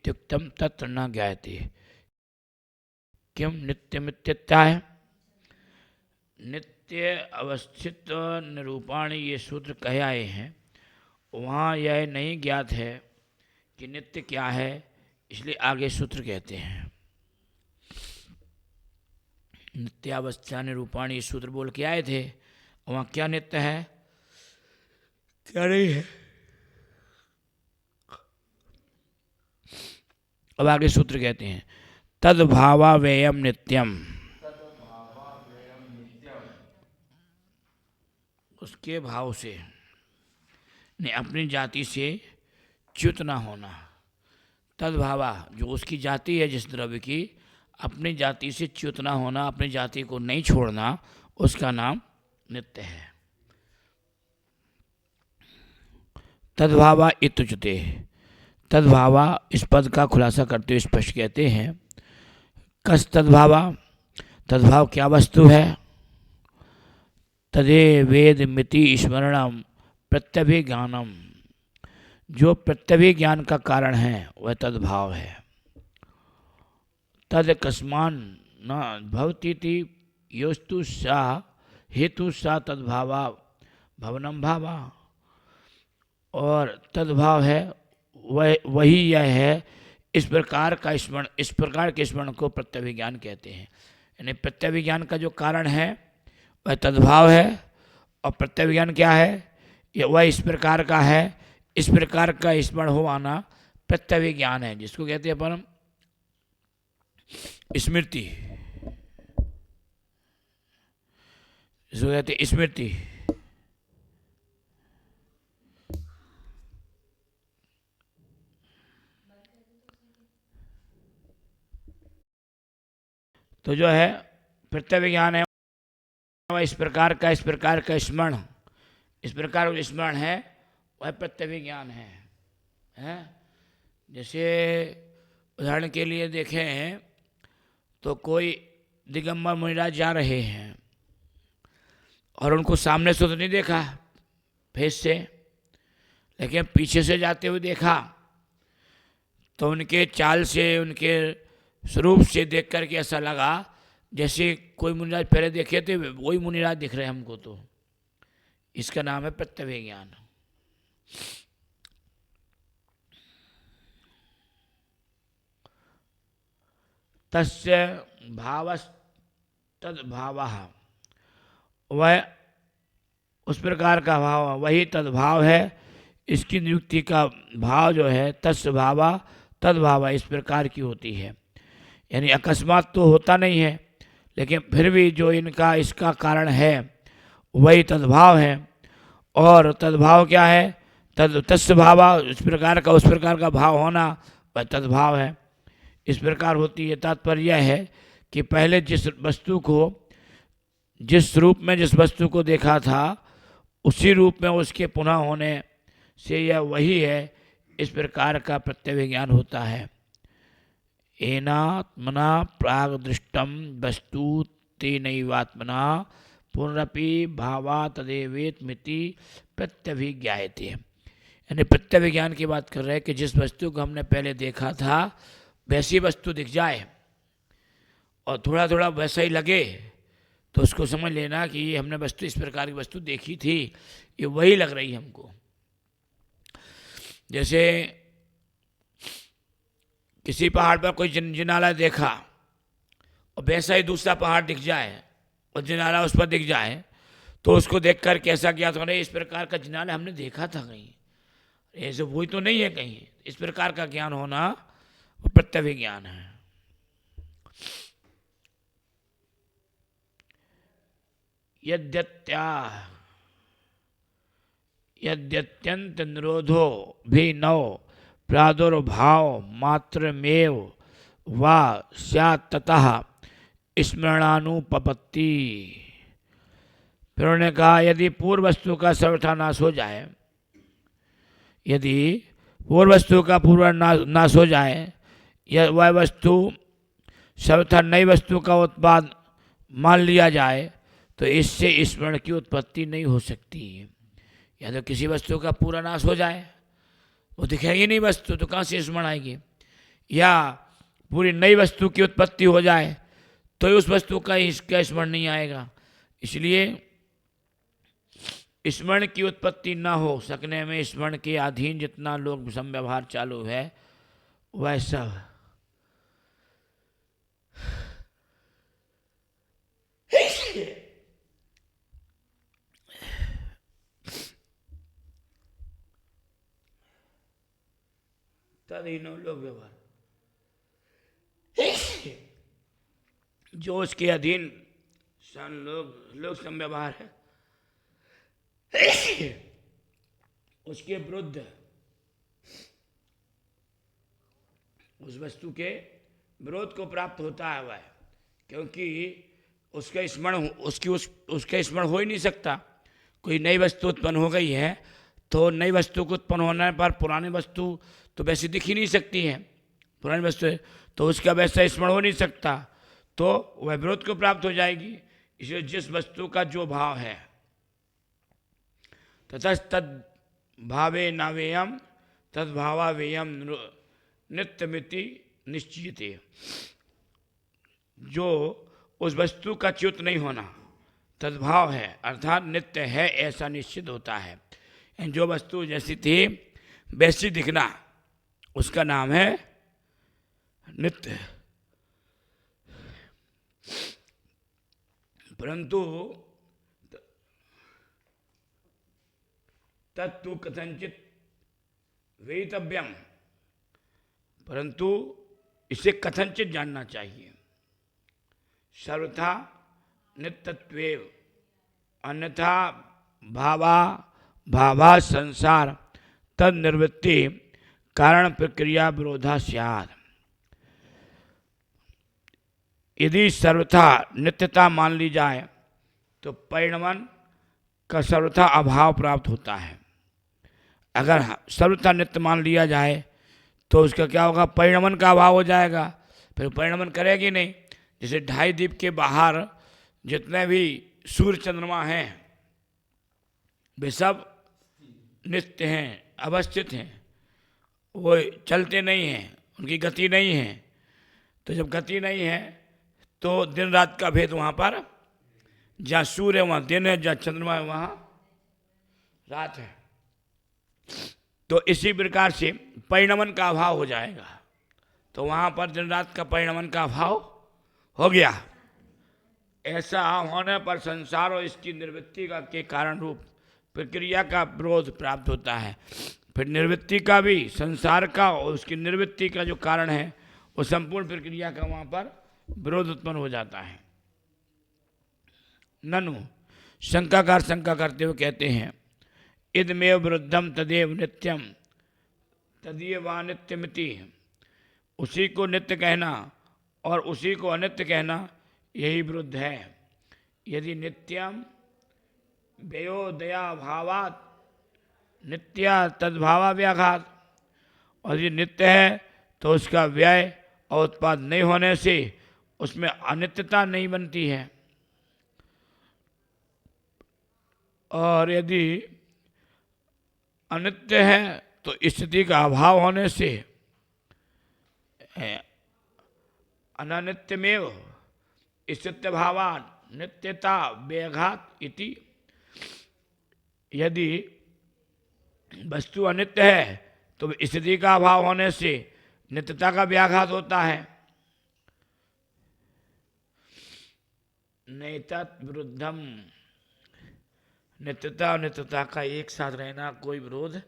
इत्युक्तम तत्र न ज्ञायते। किम नित्यमित्याह। नित्य अवस्थित निरूपाणी ये सूत्र कहे आए हैं, वहाँ यह नहीं ज्ञात है कि नित्य क्या है, इसलिए आगे सूत्र कहते हैं। नित्यावस्था निरूपाणी सूत्र बोल के आए थे, वहाँ क्या नित्य है क्या नहीं है। अब आगे सूत्र कहते हैं तद्भावावेयम नित्यम। उसके भाव से ने अपनी जाति से च्युत न होना। तद्भावा जो उसकी जाति है जिस द्रव्य की, अपनी जाति से च्युत न होना, अपनी जाति को नहीं छोड़ना, उसका नाम नित्य है। तद्भावा इत्युच्यते। तद्भावा इस पद का खुलासा करते हुए स्पष्ट कहते हैं कस तद्भावा। तद्भाव क्या वस्तु है। तदे वेद मिति स्मरणम प्रत्यभिज्ञानम। जो प्रत्यभिज्ञान का कारण है वह तद्भाव है। तद कस्मान न भवतीति योस्तु सा हेतु सा तद्भावा भवनम भावा। और तद्भाव है वही यह है, इस प्रकार का स्मरण, इस प्रकार के स्मरण को प्रत्यभिज्ञान कहते हैं। यानी प्रत्यभिज्ञान का जो कारण है वह तद्भाव है, और प्रत्यभिज्ञान क्या है, यह वह इस प्रकार का है, इस प्रकार का स्मरण हो आना प्रत्यभिज्ञान है, जिसको कहते हैं अपन स्मृति। जिसको कहते हैं स्मृति। तो जो है प्रत्यभिज्ञान है वह इस प्रकार का स्मरण, इस प्रकार का स्मरण है वह प्रत्यभिज्ञान है। जैसे उदाहरण के लिए देखें तो कोई दिगंबर मुनिराज जा रहे हैं और उनको सामने से तो नहीं देखा फेस से, लेकिन पीछे से जाते हुए देखा, तो उनके चाल से, उनके स्वरूप से देख करके ऐसा लगा जैसे कोई मुनिराज पहले देखे थे वही मुनिराज दिख रहे हैं हमको। तो इसका नाम है प्रत्यभिज्ञान। तस्य भावस्तद्भावः। वह उस प्रकार का भाव वही तद्भाव है। इसकी नियुक्ति का भाव जो है तस्य भावा तद्भाव इस प्रकार की होती है, यानी अकस्मात तो होता नहीं है, लेकिन फिर भी जो इनका इसका कारण है वही तद्भाव है। और तद्भाव क्या है, तस्य भावा, इस प्रकार का उस प्रकार का भाव होना वह तद्भाव है। इस प्रकार होती है। तात्पर्य है कि पहले जिस वस्तु को, जिस रूप में जिस वस्तु को देखा था उसी रूप में उसके पुनः होने से यह वही है, इस प्रकार का प्रत्यभिज्ञान होता है। एनात्मना प्राग दृष्टम वस्तु तेनैवात्मना पुनरपि भावा तदेवेत मिति प्रत्यभिज्ञायते। यानी प्रत्यभिज्ञान की बात कर रहे हैं कि जिस वस्तु को हमने पहले देखा था वैसी वस्तु दिख जाए और थोड़ा थोड़ा वैसा ही लगे, तो उसको समझ लेना कि ये हमने वस्तु, इस प्रकार की वस्तु देखी थी, ये वही लग रही हमको। जैसे किसी पहाड़ पर कोई जिनाला देखा और वैसा ही दूसरा पहाड़ दिख जाए और जिनाला उस पर दिख जाए, तो उसको देख कर कैसा ज्ञात होना, इस प्रकार का जिनाला हमने देखा था कहीं, ऐसे वही तो नहीं है कहीं। इस प्रकार का ज्ञान होना प्रत्यभिज्ञान है। यद्यत्यंत निरोधो भी नौ प्रादुर्भाव मात्रमेव वा स्यात् ततः स्मरणानुपपत्ति। फिर उन्होंने कहा यदि पूर्व वस्तु का सर्वथा नाश हो जाए, यदि पूर्व वस्तु का पूर्व नाश हो जाए, या वह वस्तु सर्वथा नई वस्तु का उत्पाद मान लिया जाए, तो इससे स्मरण की उत्पत्ति नहीं हो सकती। या तो किसी वस्तु का पूरा नाश हो जाए, वो दिखेगी नहीं वस्तु, तो कहाँ से स्मरण आएगी। या पूरी नई वस्तु की उत्पत्ति हो जाए तो उस वस्तु का इसका स्मरण नहीं आएगा। इसलिए स्मरण की उत्पत्ति न हो सकने में स्मरण के अधीन जितना लोग संव्यवहार चालू है वह सब तदहीनो लोक व्यवहार जो उसके अधीन लोक संव्यवहार है उसके विरुद्ध उस वस्तु के विरोध को प्राप्त होता है वह, क्योंकि उसका स्मरण उसका स्मरण हो ही नहीं सकता। कोई नई वस्तु उत्पन्न हो गई है तो नई वस्तु को उत्पन्न होने पर पुरानी वस्तु तो वैसे दिख ही नहीं सकती है, पुरानी वस्तु है तो उसका वैसा स्मरण हो नहीं सकता, तो वह विरोध को प्राप्त हो जाएगी। इसलिए जिस वस्तु का जो भाव है ततस्तद भावे नावेयम तद्भावावेयम नित्यमिति निश्चित, जो उस वस्तु का च्युत नहीं होना तद्भाव है अर्थात नित्य है ऐसा निश्चित होता है। जो वस्तु जैसी थी वैसी दिखना उसका नाम है नित्य। परंतु तत्तु कथंचित वेतव्यम, परंतु इसे कथंचित जानना चाहिए। सर्वथा नित्यत्वेव अन्यथा भावा संसार तद निर्वृत्ति कारण प्रक्रिया विरोधा स्यात्। यदि सर्वथा नित्यता मान ली जाए तो परिणमन का सर्वथा अभाव प्राप्त होता है। अगर सर्वथा नित्य मान लिया जाए तो उसका क्या होगा, परिणमन का अभाव हो जाएगा, फिर परिणमन करेगी नहीं। जैसे ढाई द्वीप के बाहर जितने भी सूर्य चंद्रमा हैं वे सब नित्य हैं, अवस्थित हैं, वो चलते नहीं हैं, उनकी गति नहीं है। तो जब गति नहीं है तो दिन रात का भेद वहाँ पर, जहाँ सूर्य है वहाँ दिन है, जहाँ चंद्रमा है वहाँ रात है। तो इसी प्रकार से परिणमन का अभाव हो जाएगा, तो वहाँ पर दिन रात का परिणमन का अभाव हो गया। ऐसा होने पर संसार और इसकी निवृत्ति का के कारण रूप प्रक्रिया का विरोध प्राप्त होता है। फिर निवृत्ति का भी, संसार का और उसकी निवृत्ति का जो कारण है वो संपूर्ण प्रक्रिया का वहाँ पर विरोध उत्पन्न हो जाता है। ननु शंकाकार शंका करते हुए कहते हैं इदमेव विरुद्धम तदेव नित्यम तदीयवानित्यमिति, उसी को नित्य कहना और उसी को अनित्य कहना यही विरुद्ध है। यदि नित्यम व्ययोदया भावात नित्या तद्भावा व्याघात, और यदि नित्य है तो उसका व्यय और उत्पाद नहीं होने से उसमें अनित्यता नहीं बनती है, और यदि अनित्य है तो स्थिति का अभाव होने से अनित्यमेव स्थित्य भावान नित्यता व्याघात इति। यदि वस्तु अनित्य है तो स्थिति का अभाव होने से नित्यता का व्याघात होता है। नैतत् विरुद्धम, नित्यता और नित्यता का एक साथ रहना कोई विरोध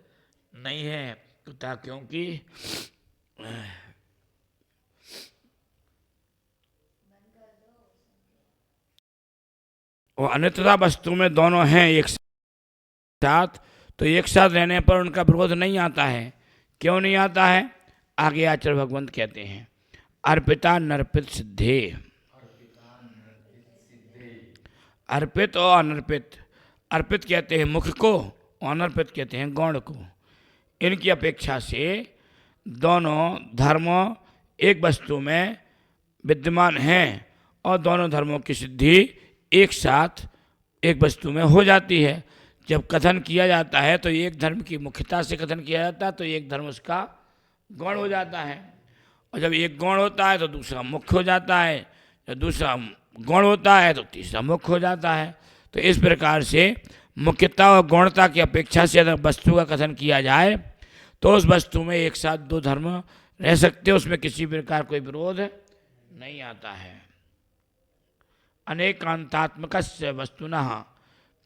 नहीं है, क्योंकि वो अनित्यता वस्तु में दोनों हैं एक साथ, तो एक साथ रहने पर उनका विरोध नहीं आता है। क्यों नहीं आता है, आगे आचार्य भगवंत कहते हैं अर्पिता नर्पित सिद्धे। अर्पित और अनर्पित, अर्पित कहते हैं मुख को, अनर्पित कहते हैं गौण को। इनकी अपेक्षा से दोनों धर्म एक वस्तु में विद्यमान हैं और दोनों धर्मों की सिद्धि एक साथ एक वस्तु में हो जाती है। जब कथन किया जाता है तो एक धर्म की मुख्यता से कथन किया जाता है तो एक धर्म उसका गौण हो जाता है, और जब एक गौण होता है तो दूसरा मुख्य हो जाता है, जब दूसरा गौण होता है तो तीसरा मुख्य हो जाता है। तो इस प्रकार से मुख्यता और गौणता की अपेक्षा से अगर वस्तु का कथन किया जाए तो उस वस्तु में एक साथ दो धर्म रह सकते, उसमें किसी प्रकार कोई विरोध नहीं आता है। अनेकांतात्मकस्य वस्तुनः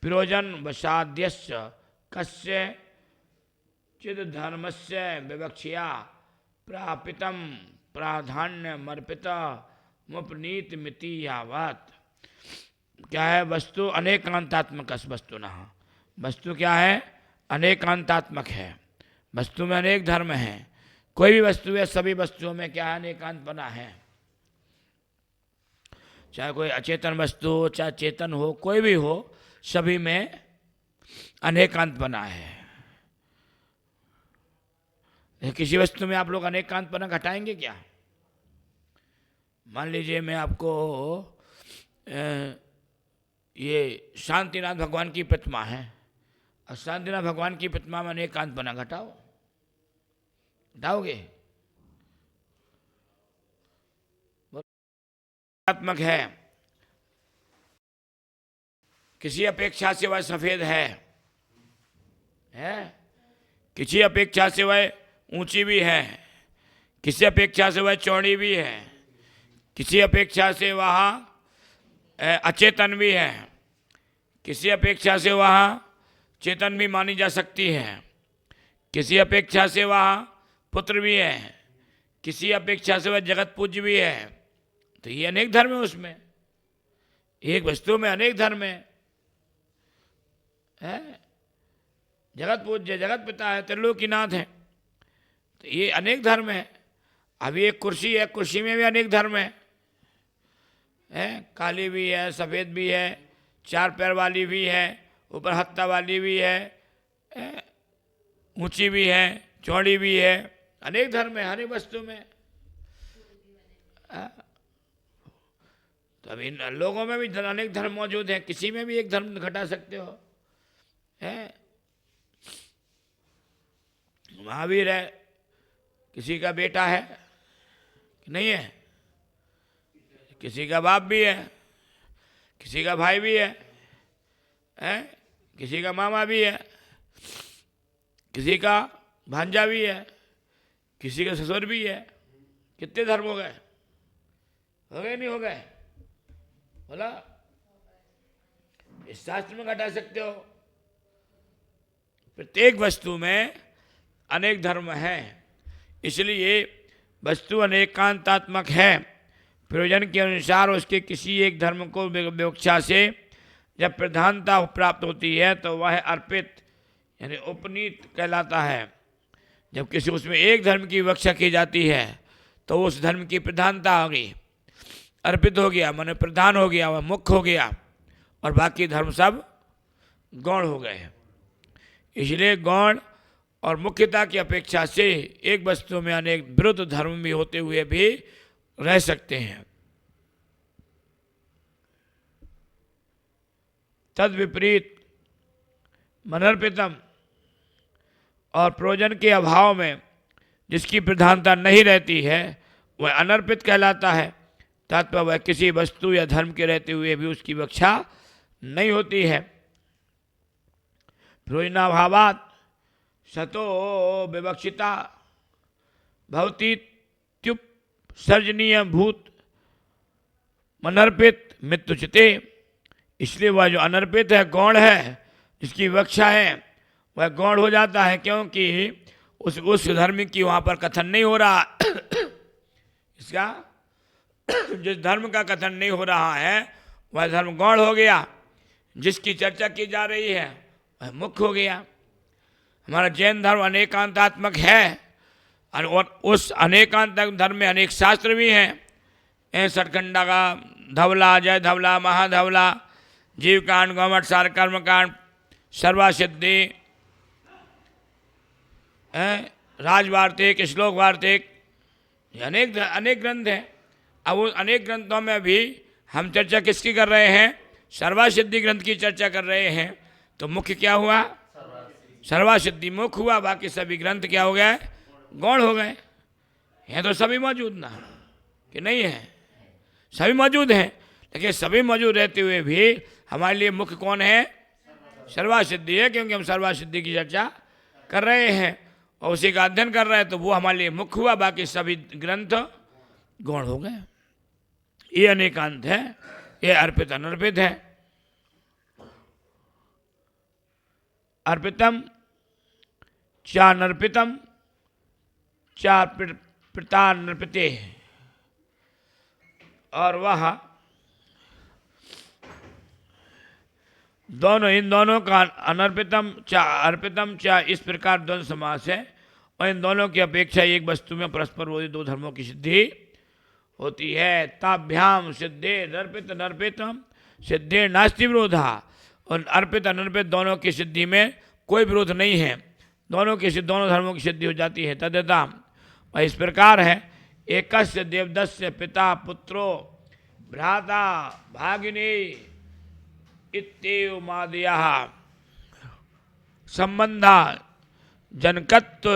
प्रयोजन वशाद्यस्य कस्य चिद धर्मस्य विवक्षया प्रापितम प्राधान्यमर्पित मुपनीत मिति यावत। क्या है? वस्तु अनेकांतात्मक वस्तु न, वस्तु क्या है? अनेकांतात्मक है। वस्तु में अनेक धर्म हैं। कोई भी वस्तु है, सभी वस्तुओं में क्या है? अनेकांतपना है। चाहे कोई अचेतन वस्तु हो, चाहे चेतन हो, कोई भी हो, सभी में अनेकांतपना है। किसी वस्तु में आप लोग अनेकांतपना घटाएंगे क्या? मान लीजिए मैं आपको ये शांतिनाथ भगवान की प्रतिमा है, और शांतिनाथ भगवान की प्रतिमा में अनेकांतपना घटाओगे? आत्मक है, किसी अपेक्षा से वह सफेद है, किसी अपेक्षा से वह ऊंची भी है, किसी अपेक्षा से वह चौड़ी भी है, किसी अपेक्षा से वह अचेतन भी है, किसी अपेक्षा से वह चेतन भी मानी जा सकती है, किसी अपेक्षा से वह पुत्र भी है, किसी अपेक्षा से वह जगत पूज्य भी है। तो ये अनेक धर्म है, उसमें एक वस्तु में अनेक धर्म है। जगत पूज्य, जगत पिता है, त्रिलोकीनाथ है, तो ये अनेक धर्म है। अभी एक कुर्सी है, कुर्सी में भी अनेक धर्म है, काली भी है, सफ़ेद भी है, चार पैर वाली भी है, ऊपर हत्ता वाली भी है, ऊंची भी है, चौड़ी भी है, अनेक धर्म है हर एक वस्तु में। तो अभी लोगों में भी अनेक धर्म मौजूद हैं, किसी में भी एक धर्म घटा सकते हो। महावीर है, किसी का बेटा है कि नहीं है, किसी का बाप भी है, किसी का भाई भी है, किसी का मामा भी है, किसी का भांजा भी है, किसी का ससुर भी है। कितने धर्म हो गए? नहीं हो गए? बोला इस शास्त्र में घटा सकते हो। प्रत्येक वस्तु में अनेक धर्म है, इसलिए वस्तु अनेकांतात्मक है। प्रयोजन के अनुसार उसके किसी एक धर्म को विवक्षा से जब प्रधानता प्राप्त होती है तो वह अर्पित यानी उपनीत कहलाता है। जब किसी उसमें एक धर्म की विवक्षा की जाती है तो उस धर्म की प्रधानता हो गई, अर्पित हो गया, माने प्रधान हो गया, वह मुख्य हो गया, और बाकी धर्म सब गौण हो गए। इसलिए गौण और मुख्यता की अपेक्षा से एक वस्तु में अनेक विरुद्ध धर्म भी होते हुए भी रह सकते हैं। तद विपरीत मनर्पितम और प्रयोजन के अभाव में जिसकी प्रधानता नहीं रहती है वह अनर्पित कहलाता है। तात्पर्य वह किसी वस्तु या धर्म के रहते हुए भी उसकी विवक्षा नहीं होती है। प्रयोजनाभावात् सतो विवक्षिता भवती सर्जनीय भूत अनर्पित मित्युचिते। इसलिए वह जो अनर्पित है, गौण है, जिसकी विवक्षा है, वह गौण हो जाता है, क्योंकि उस धर्म की वहाँ पर कथन नहीं हो रहा। इसका जिस धर्म का कथन नहीं हो रहा है वह धर्म गौण हो गया, जिसकी चर्चा की जा रही है वह मुख्य हो गया। हमारा जैन धर्म अनेकांतात्मक है, और उस अनेकांतक धर्म में अनेक शास्त्र भी हैं। सठखंडा का धवला, जय धवला, महाधवला, जीव कांड, गौमठ सार, कर्म कांड, सर्वासिद्धि, राजवार्तिक, श्लोक वार्तिक, अनेक ग्रंथ हैं। अब उन अनेक ग्रंथों में भी हम चर्चा किसकी कर रहे हैं? सर्वासिद्धि ग्रंथ की चर्चा कर रहे हैं। तो मुख्य क्या हुआ? सर्वासिद्धि मुख्य हुआ, बाकी सभी ग्रंथ क्या हो गए? गौण हो गए। हैं तो सभी मौजूद ना, कि नहीं है? सभी मौजूद हैं, लेकिन सभी मौजूद रहते हुए भी हमारे लिए मुख्य कौन है? सर्वसिद्धि है, क्योंकि हम सर्वसिद्धि की चर्चा कर रहे हैं और उसी का अध्ययन कर रहे हैं, तो वो हमारे लिए मुख्य हुआ, बाकी सभी ग्रंथ गौण हो गए। ये अनेकांत है, ये अर्पित अनर्पित है। अर्पितम चा नर्पितम चा प्रतानर्पिते, और वह दोनों, इन दोनों का अनर्पितम चा अर्पितम चा, इस प्रकार द्वंद्व समास है। और इन दोनों की अपेक्षा एक वस्तु में परस्पर विरोधी दो धर्मों की सिद्धि होती है। ताभ्याम सिद्धे अर्पित नर्पितम सिद्धे नास्ति विरोधा, और अर्पित अनर्पित दोनों की सिद्धि में कोई विरोध नहीं है, दोनों धर्मों की सिद्धि हो जाती है। तदेता, और इस प्रकार है, एकस्य देवदस्य पिता पुत्रो भ्राता भागिनी इत्येव मादयः संबंधा जनकत्व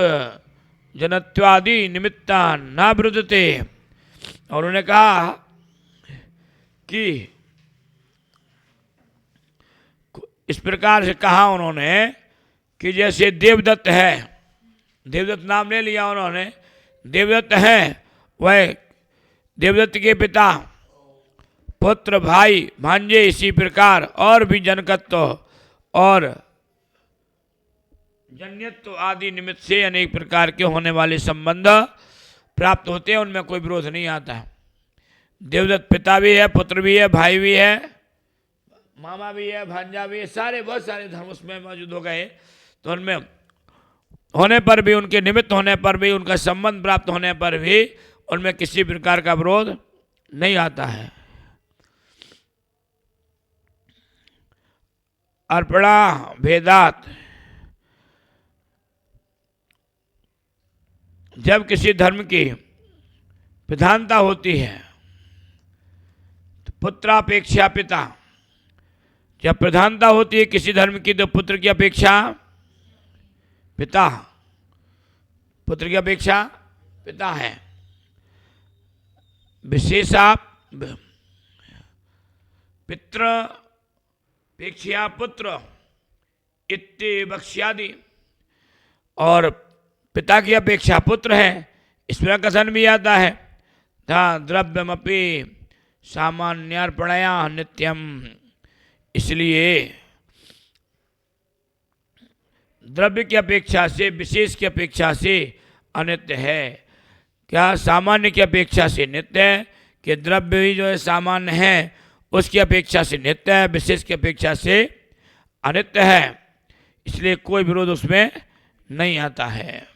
जनत्वादि निमित्ता न विरुद्धते। और उन्होंने कहा कि इस प्रकार से कहा उन्होंने कि जैसे देवदत्त है, देवदत्त नाम ले लिया उन्होंने, देवदत्त है, वह देवदत्त के पिता पुत्र भाई भांजे इसी प्रकार और भी जनकत्व और जन्यत्व आदि निमित्त से अनेक प्रकार के होने वाले संबंध प्राप्त होते हैं, उनमें कोई विरोध नहीं आता। देवदत्त पिता भी है, पुत्र भी है, भाई भी है, मामा भी है, भांजा भी है, सारे बहुत सारे धर्म उसमें मौजूद हो गए। तो उनमें होने पर भी, उनके निमित्त होने पर भी, उनका संबंध प्राप्त होने पर भी उनमें किसी प्रकार का विरोध नहीं आता है। अर्पणा भेदात, जब किसी धर्म की प्रधानता होती है तो पुत्रापेक्षा पिता, जब प्रधानता होती है किसी धर्म की तो पुत्र की अपेक्षा पिता, पुत्र की अपेक्षा पिता है। विशेषा पितृ अपेक्षा पुत्र इत्ते बक्ष्यादि, और पिता की अपेक्षा पुत्र है, इसमें कथन भी आता है। द्रव्यमपि सामान्यार्पणया नित्यम, इसलिए द्रव्य की अपेक्षा से, विशेष की अपेक्षा से अनित्य है। क्या? सामान्य की अपेक्षा से नित्य है, कि द्रव्य भी जो है सामान्य है उसकी अपेक्षा से नित्य है, विशेष की अपेक्षा से अनित्य है, इसलिए कोई विरोध उसमें नहीं आता है।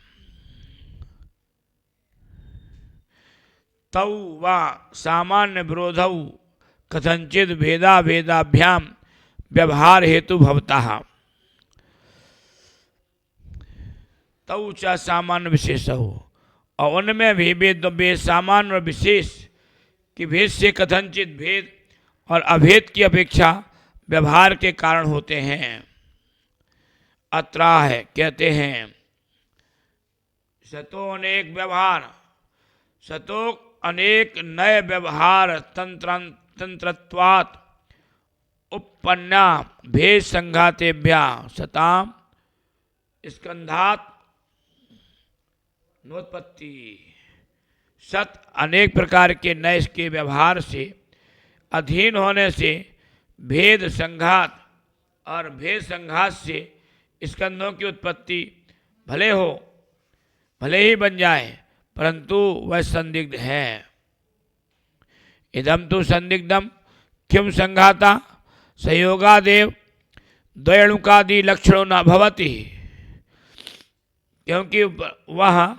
तौ वा सामान्य विरोधौ कथंचित भेदा भेदाभ्याम व्यवहार हेतु भवतः, तौ च सामान्य विशेष हो, और उनमें भी भेद सामान्य और विशेष की भेद से कथंचित भेद और अभेद की अपेक्षा व्यवहार के कारण होते हैं। अत्राह है, कहते हैं, सतो अनेक व्यवहार, सतो अनेक नए व्यवहार तंत्रत्वात् उपपन्ना भेद संघातेभ्या सताम स्कंधात नोत्पत्ति। सत अनेक प्रकार के नए के व्यवहार से, अधीन होने से, भेद संघात और भेद संघात से स्कंधों की उत्पत्ति भले ही बन जाए, परंतु वह संदिग्ध है। इदम तो संदिग्धम किम संघाता संयोगादेव द्वयणुकादि लक्षणों न भवति, क्योंकि वह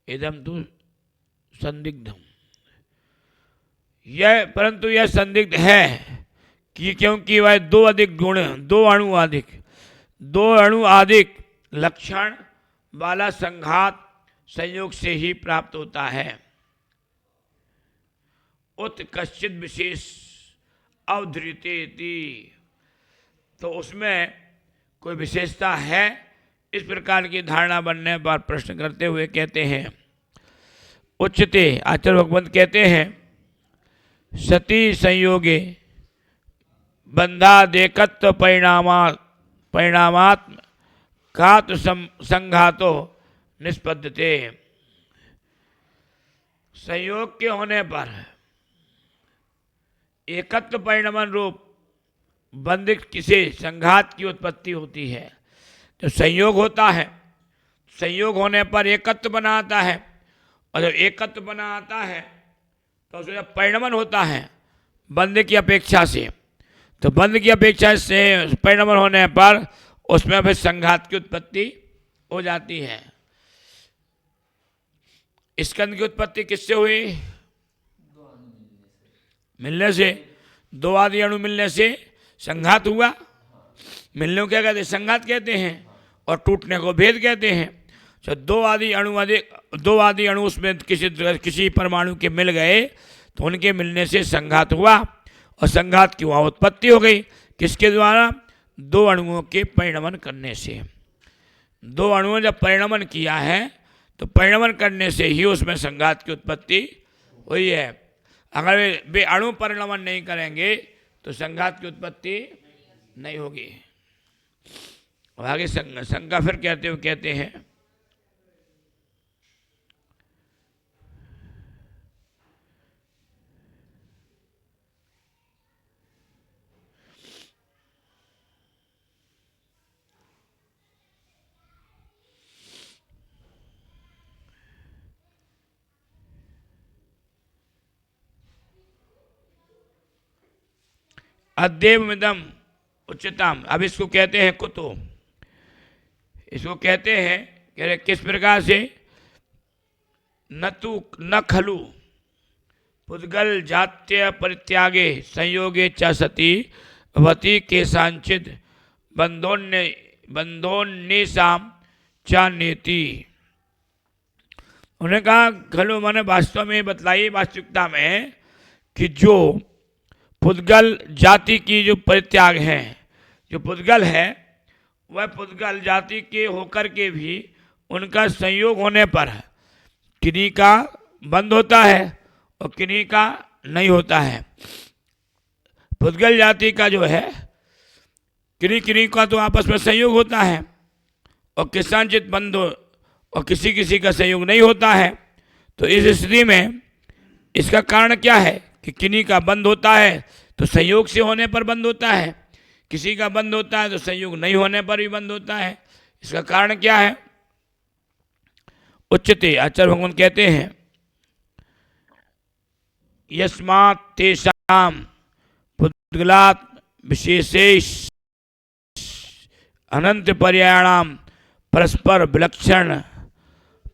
इदम तो संदिग्धम, यह परंतु यह संदिग्ध है कि क्योंकि वह दो अणु अधिक लक्षण वाला संघात संयोग से ही प्राप्त होता है। उत कश्चित विशेष अवधृतेति, तो उसमें कोई विशेषता है इस प्रकार की धारणा बनने पर प्रश्न करते हुए कहते हैं, उच्चते आचार्य भगवंत कहते हैं, सती संयोगे बंधादेकत्व परिणामात्म घात संघातो निष्पद्यते। संयोग के होने पर एकत्व परिणामन रूप बंध किसी संघात की उत्पत्ति होती है। जब संयोग होता है, संयोग होने पर एकत्व बना आता है, और जब एकत्व बना आता है तो उसमें जब परिणमन होता है बंध की अपेक्षा से, तो बंध की अपेक्षा से परिणमन होने पर उसमें फिर संघात की उत्पत्ति हो जाती है। स्कंद की उत्पत्ति किससे हुई? मिलने से। दो आदि अणु मिलने से संघात हुआ। मिलने को क्या कहते हैं? संघात कहते हैं। और टूटने को भेद कहते हैं। तो दो आदि अणु उसमें किसी परमाणु के मिल गए तो उनके मिलने से संघात हुआ, और संघात की वहाँ उत्पत्ति हो गई। किसके द्वारा? दो अणुओं के परिणमन करने से। दो अणुओं जब परिणमन किया है तो परिणमन करने से ही उसमें संघात की उत्पत्ति हुई है। अगर वे अणु परिणमन नहीं करेंगे तो संघात की उत्पत्ति नहीं होगी। और आगे शंका फिर कहते हैं, अद्येवमिदं उच्यताम। अब इसको कहते हैं कुतो। इसको कहते हैं कि किस प्रकार से? न खलु पुद्गल जात्य परित्यागे संयोगे च सती भवति केषांचित् बंधोन्निशाम च नेति। उन्होंने कहा खलु माने वास्तव में बतलाई वास्तविकता में कि जो पुद्गल जाति की जो परित्याग है, जो पुद्गल है वह पुद्गल जाति के होकर के भी उनका संयोग होने पर किन्हीं का बंध होता है और किन्हीं का नहीं होता है। पुद्गल जाति का जो है किन्हीं का तो आपस में संयोग होता है और किसानचित बंध और किसी किसी का संयोग नहीं होता है। तो इस स्थिति में इसका कारण क्या है कि किन्हीं का बंध होता है तो संयोग से होने पर बंद होता है, किसी का बंद होता है तो संयोग नहीं होने पर भी बंद होता है। इसका कारण क्या है? उच्चते आचार्य भगवान कहते हैं, यस्मात् तेषां पुद्गलात् विशेषेष अनंत पर्यायाणाम परस्पर विलक्षण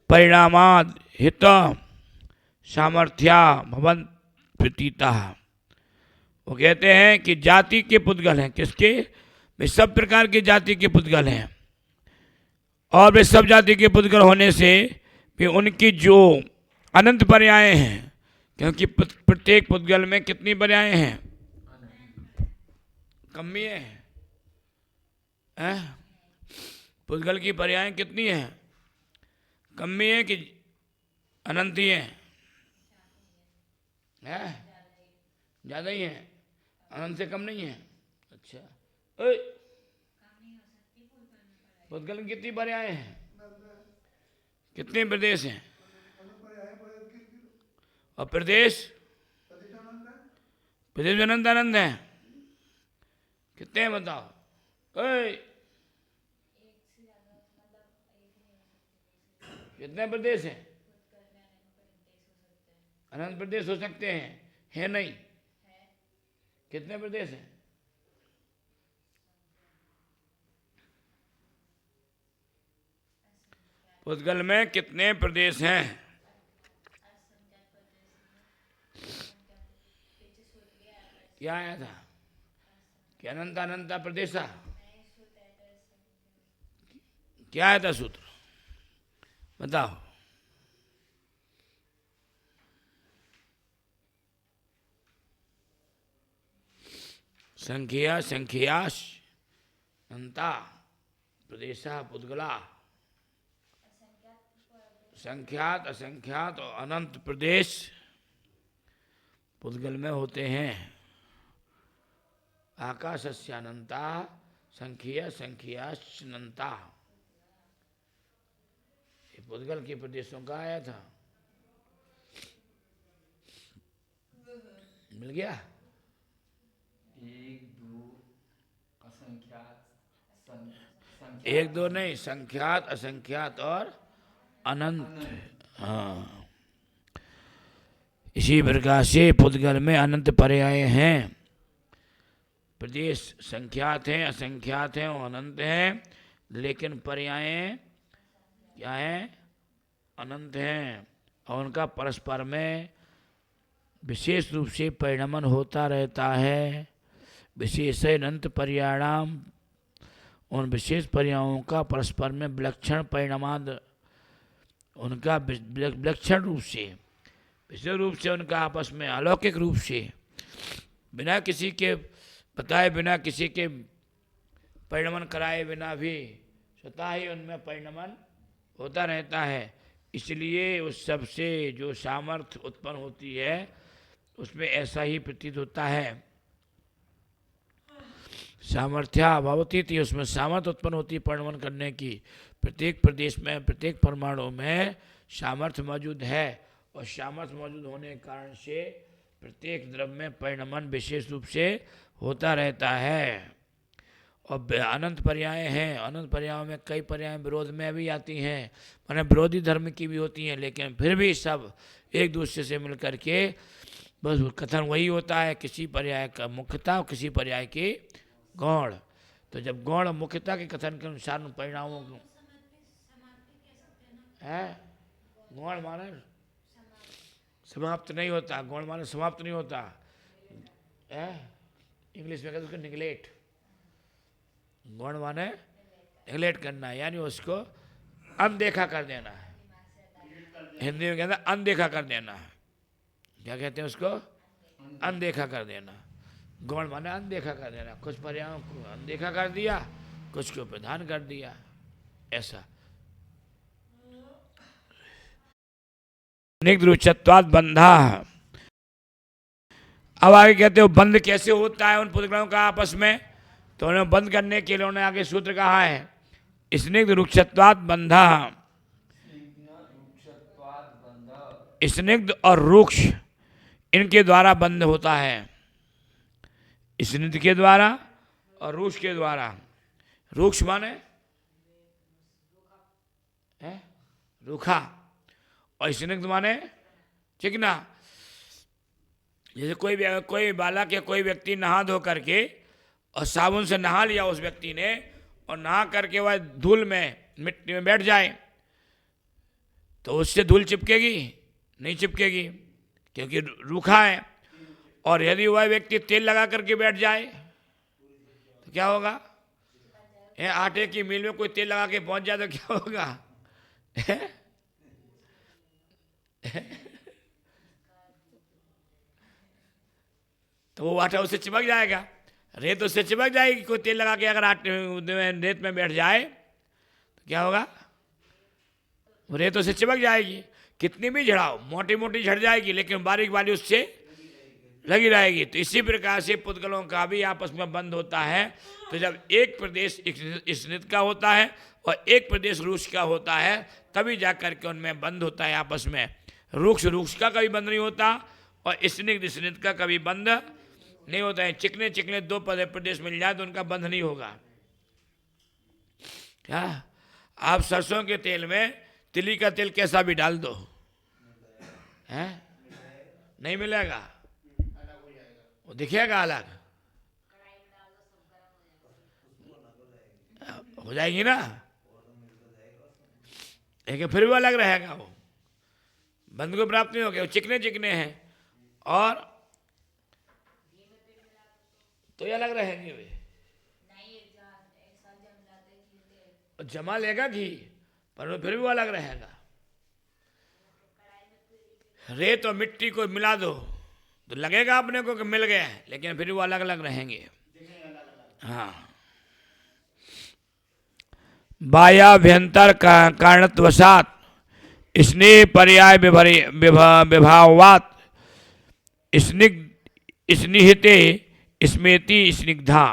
परिणामाद हित सामर्थ्या भवन प्रतीता। वो कहते हैं कि जाति के पुद्गल हैं। किसके? वे सब प्रकार के जाति के पुद्गल हैं, और वे सब जाति के पुद्गल होने से भी उनकी जो अनंत पर्याय हैं, क्योंकि प्रत्येक पुद्गल में कितनी पर्याय हैं? कम ही है। पुद्गल की पर्याय कितनी है? कम ही है कि अनंत ही है? ज़्यादा ही है, अनंत से कम नहीं है। अच्छा, पुद्गल में कितनी पर्याय हैं? कितने प्रदेश हैं? और प्रदेश में अनंत आनंद है। कितने हैं बताओ? कितने प्रदेश हैं? अनंत प्रदेश हो सकते हैं, है नहीं? कितने प्रदेश हैं? पुद्गल में कितने प्रदेश हैं? क्या आया था कि अनंत अनंता प्रदेशा? क्या आया था सूत्र? बताओ। संख्याश अंता प्रदेशा पुद्गला, संख्यात असंख्यात और अनंत प्रदेश पुद्गल में होते हैं। आकाशस्यानंता संख्या संख्याश्चनंता, ये पुद्गल के प्रदेशों का आया था। मिल गया। एक दो असंख्यात एक दो नहीं, संख्यात असंख्यात और अनंत। हाँ, इसी प्रकार से पुद्गल में अनंत पर्याय हैं। प्रदेश संख्यात हैं, असंख्यात हैं और अनंत हैं, लेकिन पर्याय क्या हैं? अनंत हैं। और उनका परस्पर में विशेष रूप से परिणमन होता रहता है। विशेष अनंत पर्याणाम, उन विशेष पर्यायों का परस्पर में विलक्षण परिणामाद, उनका विलक्षण रूप से, विशेष रूप से उनका आपस में अलौकिक रूप से, बिना किसी के बताए, बिना किसी के परिणमन कराए बिना भी स्वतः ही उनमें परिणमन होता रहता है। इसलिए उस सब से जो सामर्थ्य उत्पन्न होती है उसमें ऐसा ही प्रतीत होता है। सामर्थ्या भवती थी, उसमें सामर्थ्य उत्पन्न होती है परिणमन करने की। प्रत्येक प्रदेश में, प्रत्येक परमाणु में सामर्थ्य मौजूद है, और सामर्थ्य मौजूद होने के कारण से प्रत्येक द्रव्य में परिणमन विशेष रूप से होता रहता है। और अनंत पर्याय हैं। अनंत पर्यायों में कई पर्याय विरोध में भी आती हैं, माने विरोधी धर्म की भी होती हैं, लेकिन फिर भी सब एक दूसरे से मिल करके बस कथन वही होता है, किसी पर्याय का मुख्यता और किसी पर्याय की गौण। तो जब गौण मुख्यता के कथन के अनुसार परिणामों को है, गौण माने समाप्त नहीं होता, गौण माने समाप्त नहीं होता है। इंग्लिश में कहते उसको निगलेक्ट, गौण माने निगलेक्ट करना है, यानी उसको अनदेखा कर देना है। हिंदी में कहते हैं अनदेखा कर देना है। क्या कहते हैं उसको? अनदेखा कर देना। गौण माने अनदेखा कर देना, कुछ पर्यायों को अनदेखा कर दिया, कुछ को प्रधान कर दिया, ऐसा। निग्रुचत्वाद बंधा। अब आगे कहते हो बंद कैसे होता है उन पुद्गलों का आपस में, तो उन्हें बंद करने के लिए उन्होंने आगे सूत्र कहा है, स्निग्ध रुक्षत्वाद बंधा। स्निग्ध और रुक्ष इनके द्वारा बंद होता है, स्निग्ध के द्वारा और रुक्ष के द्वारा। रुक्ष माने रूखा, और स्निग्ध माने चिकना। जैसे कोई बालक या कोई व्यक्ति नहा धो करके और साबुन से नहा लिया उस व्यक्ति ने, और नहा करके वह धूल में, मिट्टी में बैठ जाए, तो उससे धूल चिपकेगी? नहीं चिपकेगी, क्योंकि रूखा है। और यदि वह व्यक्ति तेल लगा करके बैठ जाए तो क्या होगा? आटे की मिल में कोई तेल लगा के पहुंच जाए तो क्या होगा? तो वो आटा उससे चिपक जाएगा, रेत उससे चिपक जाएगी। कोई तेल लगा के अगर आटे रेत में बैठ जाए तो क्या होगा? रेत उससे चिपक जाएगी। कितनी भी झड़ाओ, मोटी मोटी झड़ जाएगी, लेकिन बारीक बारीक उससे लगी रहेगी। तो इसी प्रकार से पुद्गलों का भी आपस में बंध होता है। तो जब एक प्रदेश स्निग्ध का होता है और एक प्रदेश रुक्ष का होता है, तभी जाकर के उनमें बंध होता है आपस में। रुक्ष रुक्ष का कभी बंध नहीं होता, और स्निग्ध स्निग्ध का कभी बंध नहीं होता है। चिकने चिकने दो प्रदेश मिल जाए तो उनका बंध नहीं होगा। क्या आप सरसों के तेल में तिली का तेल कैसा भी डाल दो, है नहीं मिलेगा, वो दिखेगा अलग हो जाएगी ना, लेकिन फिर भी अलग रहेगा। वो बंध को प्राप्त नहीं हो गया, वो चिकने चिकने हैं और तो ये अलग रहेंगे। वे जमा लेगा घी, पर फिर भी वो अलग रहेगा। रेत और मिट्टी को मिला दो तो लगेगा अपने को कि मिल गया है, लेकिन फिर वो अलग अलग रहेंगे। हाँ, बाह्याभ्यंतर कारणत्वसात स्नेह पर्याय विभावात स्निग्ध स्निहिते स्मेति स्निग्धा।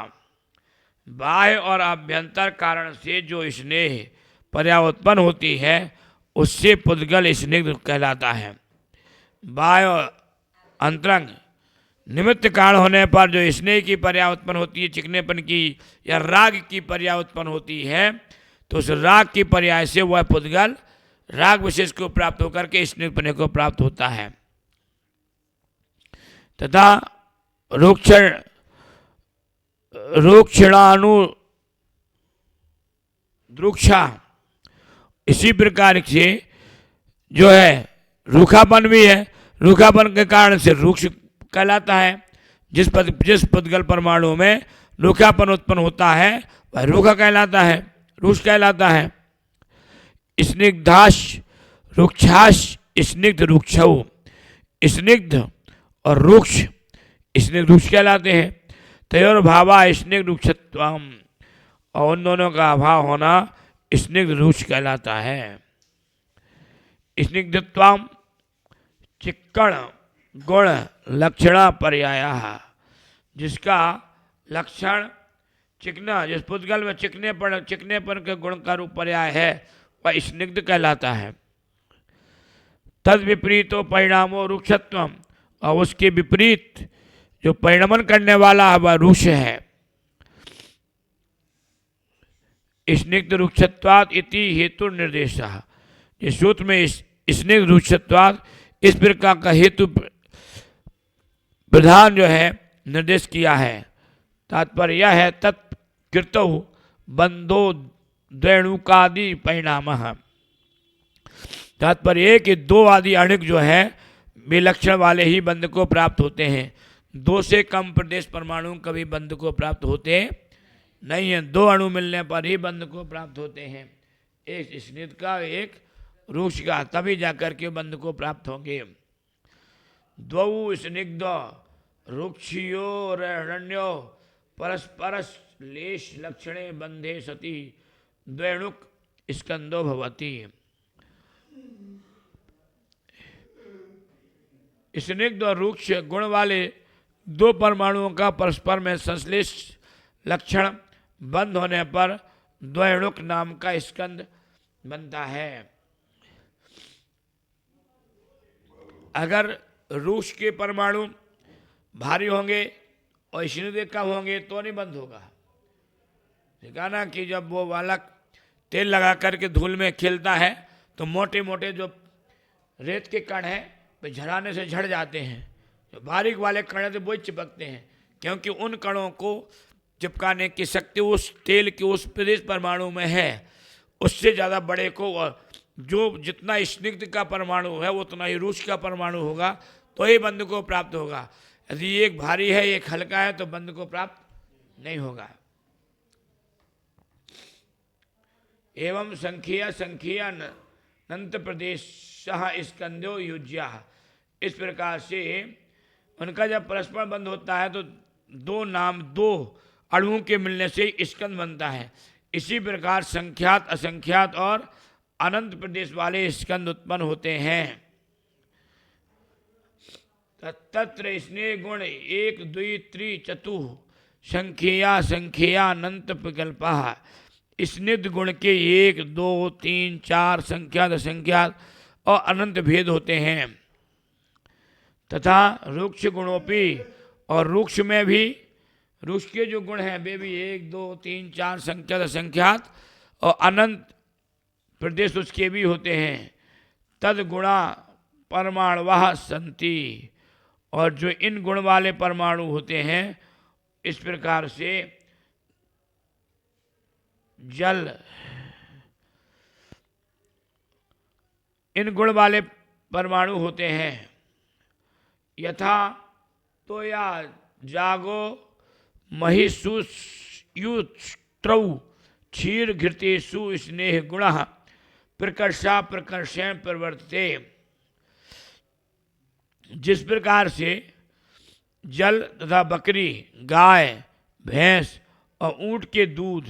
बाह्य और आभ्यंतर कारण से जो स्नेह पर्याय उत्पन्न होती है उससे पुद्गल स्निग्ध कहलाता है। बाह्य और अंतरंग निमित्त कारण होने पर जो स्नेह की पर्याय उत्पन्न होती है, चिकनेपन की या राग की पर्याय उत्पन्न होती है, तो उस राग की पर्याय से वह पुद्गल राग विशेष को प्राप्त होकर के स्नेहपने को प्राप्त होता है। तथा रूक्षणानु द्रुक्षा, इसी प्रकार से जो है रूखापन भी है, रूखापन के कारण से रूक्ष कहलाता है। जिस पुद्गल परमाणु में रूखापन उत्पन्न होता है वह रूखा कहलाता है, रूक्ष कहलाता है। स्निग्धाश रुक्षाश स्निग्ध रुक्षौ, स्निग्ध और रुक्ष स्निग्ध रुक्ष कहलाते हैं। तयोर भावा स्निग्ध रुक्षत्वम, और उन दोनों का अभाव होना स्निग्ध रुक्ष कहलाता है। स्निग्धत्वम चिक्कण गुण लक्षणा पर्याय, जिसका लक्षण चिकना, जिस पुद्गल में चिकनेपन के गुण का रूप पर्याय है वह स्निग्ध कहलाता है। तद विपरीतो परिणामो रुक्षत्वम, और उसके विपरीत जो परिणमन करने वाला है वह रुक्ष है। स्निग्ध रुक्षत्वात् इति हेतु निर्देश, इस सूत्र में स्निग्ध रुक्षत्वात् इस प्रकार का हेतु प्रधान जो है निर्देश किया है। तात्पर्य यह है तत्कृतौ बंधो द्वैणुकादि परिणाम। तात्पर्य है कि दो आदि अणुक जो है विलक्षण वाले ही बंध को प्राप्त होते हैं। दो से कम प्रदेश परमाणु कभी बंध को प्राप्त होते नहीं है। दो अणु मिलने पर ही बंध को प्राप्त होते हैं, एक स्निग्ध का एक रुक्ष का, तभी जाकर के बंध को प्राप्त होंगे। द्वौ स्निग्ध रुक्षियोरण्यो परस्परस लेश लक्षणे बंधे सति द्वैणुक स्कंदो भवति। स्निग्ध और रुक्ष गुण वाले दो परमाणुओं का परस्पर में संश्लेष लक्षण बंद होने पर द्वैणुक नाम का स्कंद बनता है। अगर रुक्ष के परमाणु भारी होंगे और स्निग्ध कम होंगे तो नहीं बंद होगा। देखा ना कि जब वो बालक तेल लगा करके धूल में खेलता है तो मोटे मोटे जो रेत के कण हैं वे झड़ाने से झड़ जाते हैं, जो बारीक वाले कण हैं तो वो चिपकते हैं, क्योंकि उन कणों को चिपकाने की शक्ति उस तेल के उस प्रदेश परमाणु में है। उससे ज़्यादा बड़े को, जो जितना स्निग्ध का परमाणु है उतना ही रुक्ष का परमाणु होगा तो ही बंध को प्राप्त होगा। यदि एक भारी है एक हल्का है तो बंध को प्राप्त नहीं होगा। एवं संख्या अनंत प्रदेश स्कंदो युज्या, इस प्रकार से उनका जब परस्पर बंध होता है तो दो अणुओं के मिलने से स्कंद बनता है। इसी प्रकार संख्यात असंख्यात और अनंत प्रदेश वाले स्कंद उत्पन्न होते हैं। तत्र स्नेह गुण एक द्वि त्रि चतुः संख्या अनंत विकल्पा, स्निग्ध गुण के 1 2 3 4 संख्यात असंख्यात और अनंत भेद होते हैं। तथा रुक्ष गुणोपि, और रुक्ष में भी रुक्ष के जो गुण हैं वे भी 1 2 3 4 संख्यात असंख्यात और अनंत प्रदेश उसके भी होते हैं। तद गुणा परमाणुवः संति, और जो इन गुण वाले परमाणु होते हैं इस प्रकार से जल, इन गुण वाले परमाणु होते हैं। यथा तो या जागो महिषुस्युत्रौ क्षीर घृतेषु स्नेह गुण प्रकर्षा प्रकर्षण प्रवर्तते। जिस प्रकार से जल तथा बकरी, गाय, भैंस और ऊंट के दूध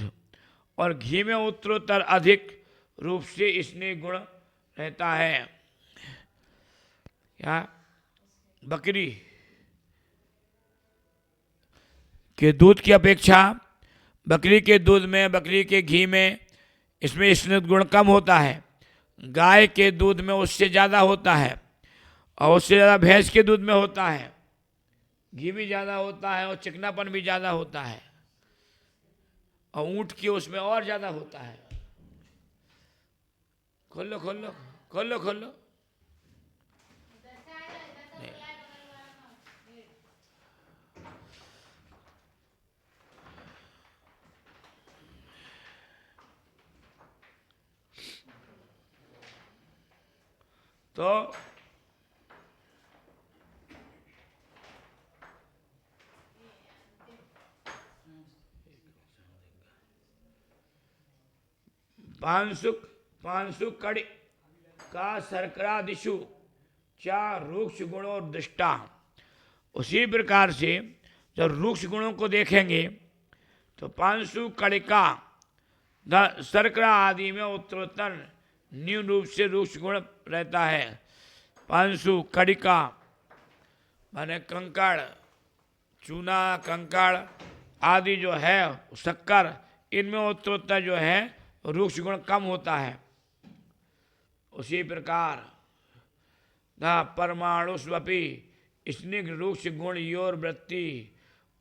और घी में उत्तरोत्तर अधिक रूप से स्नेह गुण रहता है। क्या? बकरी के दूध की अपेक्षा बकरी के दूध में, बकरी के घी में इसमें स्नेह गुण कम होता है। गाय के दूध में उससे ज़्यादा होता है, और उससे ज़्यादा भैंस के दूध में होता है। घी भी ज़्यादा होता है और चिकनापन भी ज़्यादा होता है, और ऊँट की उसमें और ज़्यादा होता है। खोल लो खोल लो खोल लो खोल लो। तो पांशु कड़ी का शर्करा दिशु चार रूक्ष गुणों दृष्टा। उसी प्रकार से जब रूक्ष गुणों को देखेंगे तो पांशु कड़िका शर्करा आदि में उत्तरोत्तर न्यून रूप से रूक्ष गुण रहता है। पांशु कड़िका माने कंकड़, चूना, कंकड़ आदि जो है, शक्कर, इनमें उत्तरोत्तर जो है रूक्ष गुण कम होता है। उसी प्रकार परमाणु स्वपी स्निग्ध रूक्ष गुण योर वृत्ति,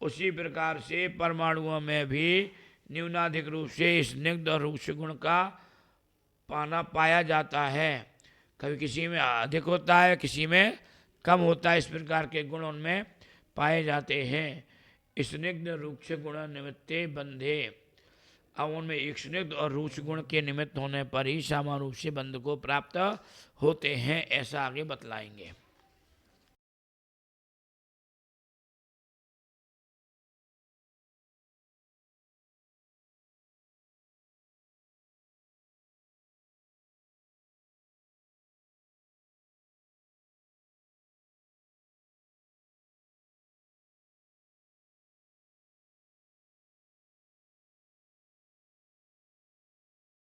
उसी प्रकार से परमाणुओं में भी न्यूनाधिक रूप से स्निग्ध और रूक्ष गुण का पाया जाता है। कभी किसी में अधिक होता है, किसी में कम होता है। इस प्रकार के गुण उनमें पाए जाते हैं। स्निग्ध रूक्ष गुण निमित्ते बंधे, अब उनमें एक स्निग्ध और रूक्ष गुण के निमित्त होने पर ही सामान्य रूप से बंध को प्राप्त होते हैं, ऐसा आगे बतलाएंगे।